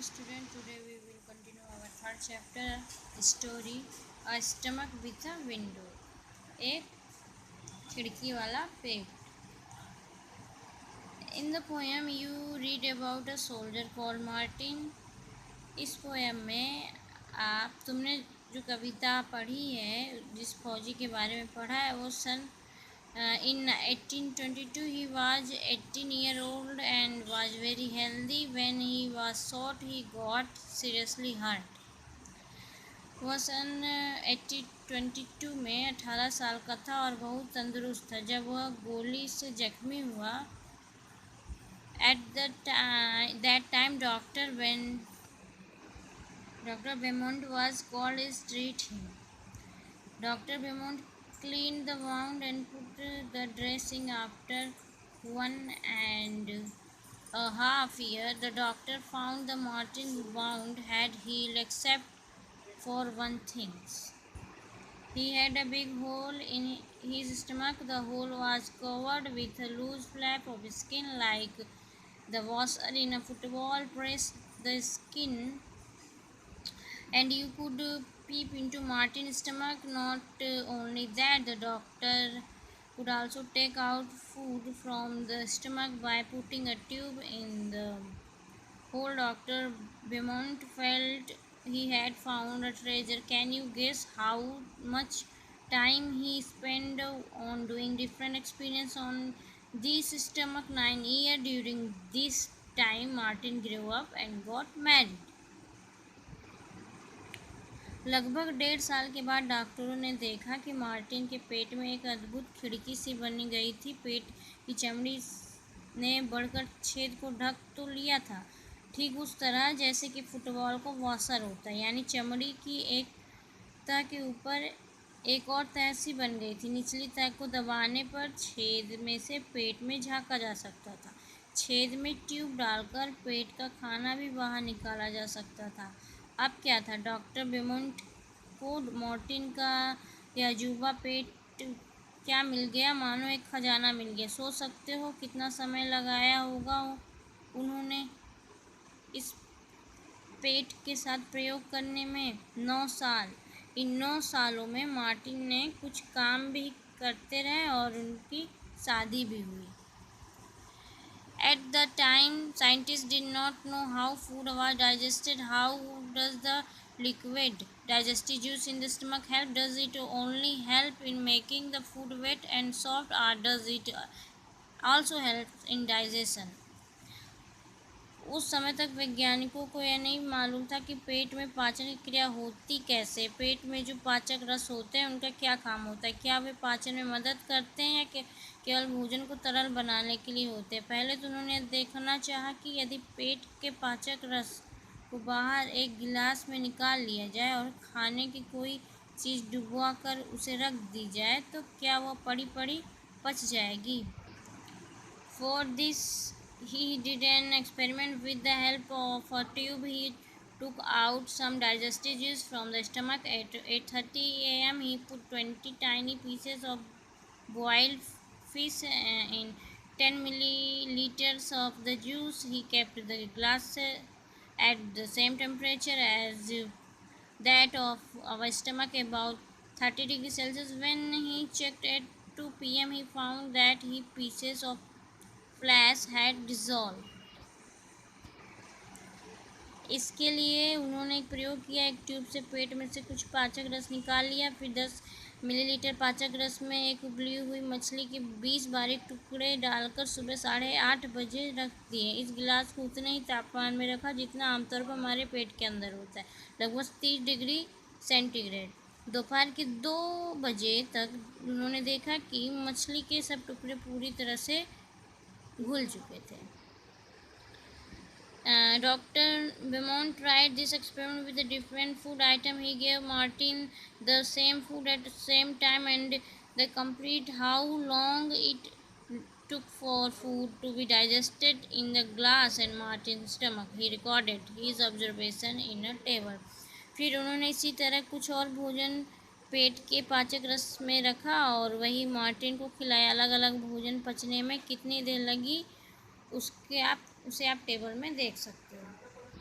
morning, student. Today we will continue our third chapter story, A Stomach with a Window. एक खिड़की वाला पेट. In the poem you read about a soldier called Martin. इस poem में तुमने जो कविता पढ़ी है, जिस फौजी के बारे में पढ़ा है, वो सन in 1822 he was 18-year-old and was very healthy. When he was shot he got seriously hurt. वह सन 1822 में 18 साल का था और बहुत तंदुरुस्त था जब वह गोली से जख्मी हुआ. At that time Dr. Beaumont was called to treat him. Dr. Beaumont cleaned the wound and put the dressing. After 1.5 years, the doctor found the Martin wound had healed except for one thing. He had a big hole in his stomach. The hole was covered with a loose flap of skin like the washer in a football. Press the skin and you could peep into Martin's stomach. Not only that, the doctor could also take out food from the stomach by putting a tube in the hole. Dr. Beaumont felt he had found a treasure. Can you guess how much time he spent on doing different experiments on this stomach? 9 years. During this time, Martin grew up and got married. लगभग 1.5 साल के बाद डॉक्टरों ने देखा कि Martin के पेट में एक अद्भुत खिड़की सी बनी गई थी. पेट की चमड़ी ने बढ़कर छेद को ढक तो लिया था, ठीक उस तरह जैसे कि फुटबॉल को वॉशर होता है. यानी चमड़ी की एक तह के ऊपर एक और तह सी बन गई थी. निचली तह को दबाने पर छेद में से पेट में झांका जा सकता था. छेद में ट्यूब डालकर पेट का खाना भी बाहर निकाला जा सकता था. अब क्या था? डॉक्टर बेमोंट को मार्टिन का यह अजूबा पेट क्या मिल गया, मानो एक खजाना मिल गया. सोच सकते हो कितना समय लगाया होगा उन्होंने इस पेट के साथ प्रयोग करने में. 9 साल. इन 9 सालों में मार्टिन ने कुछ काम भी करते रहे और उनकी शादी भी हुई. At the time, scientists did not know how food was digested. How does the liquid digestive juice in the stomach help? Does it only help in making the food wet and soft, or does it also help in digestion? उस समय तक वैज्ञानिकों को यह नहीं मालूम था कि पेट में पाचन की क्रिया होती कैसे. पेट में जो पाचक रस होते हैं उनका क्या काम होता है. क्या वे पाचन में मदद करते हैं या केवल भोजन को तरल बनाने के लिए होते हैं. पहले तो उन्होंने देखना चाहा कि यदि पेट के पाचक रस को बाहर एक गिलास में निकाल लिया जाए और खाने की कोई चीज़ डुबवा कर उसे रख दी जाए तो क्या वह पड़ी पड़ी पच जाएगी. For this he did an experiment. With the help of a tube he took out some digestive juice from the stomach. At 8:30 a.m. he put 20 tiny pieces of boiled fish in 10 milliliters of the juice. He kept the glass at the same temperature as that of our stomach, about 30 degrees Celsius. When he checked at 2 p.m. he found that pieces of flesh had dissolved. इसके लिए उन्होंने एक प्रयोग किया. एक tube से पेट में से कुछ पाचक रस निकाल लिया. फिर 10 मिलीलीटर पाचक रस में एक उबली हुई मछली के 20 बारीक टुकड़े डालकर सुबह 8:30 बजे रख दिए. इस गिलास को उतने ही तापमान में रखा जितना आमतौर पर हमारे पेट के अंदर होता है, लगभग 30 डिग्री सेंटीग्रेड. दोपहर के 2 बजे तक उन्होंने देखा कि मछली के सब टुकड़े पूरी तरह से घुल चुके थे. Dr. Beaumont tried this experiment with a different food item. He gave Martin the same food at the same time and they compared how long it took for food to be digested in the glass and Martin's stomach. He recorded his observation in a table. फिर उन्होंने इसी तरह कुछ और भोजन पेट के पाचक रस में रखा और वही मार्टिन को खिलाया. अलग अलग भोजन पचने में कितनी देर लगी उसे आप टेबल में देख सकते हो.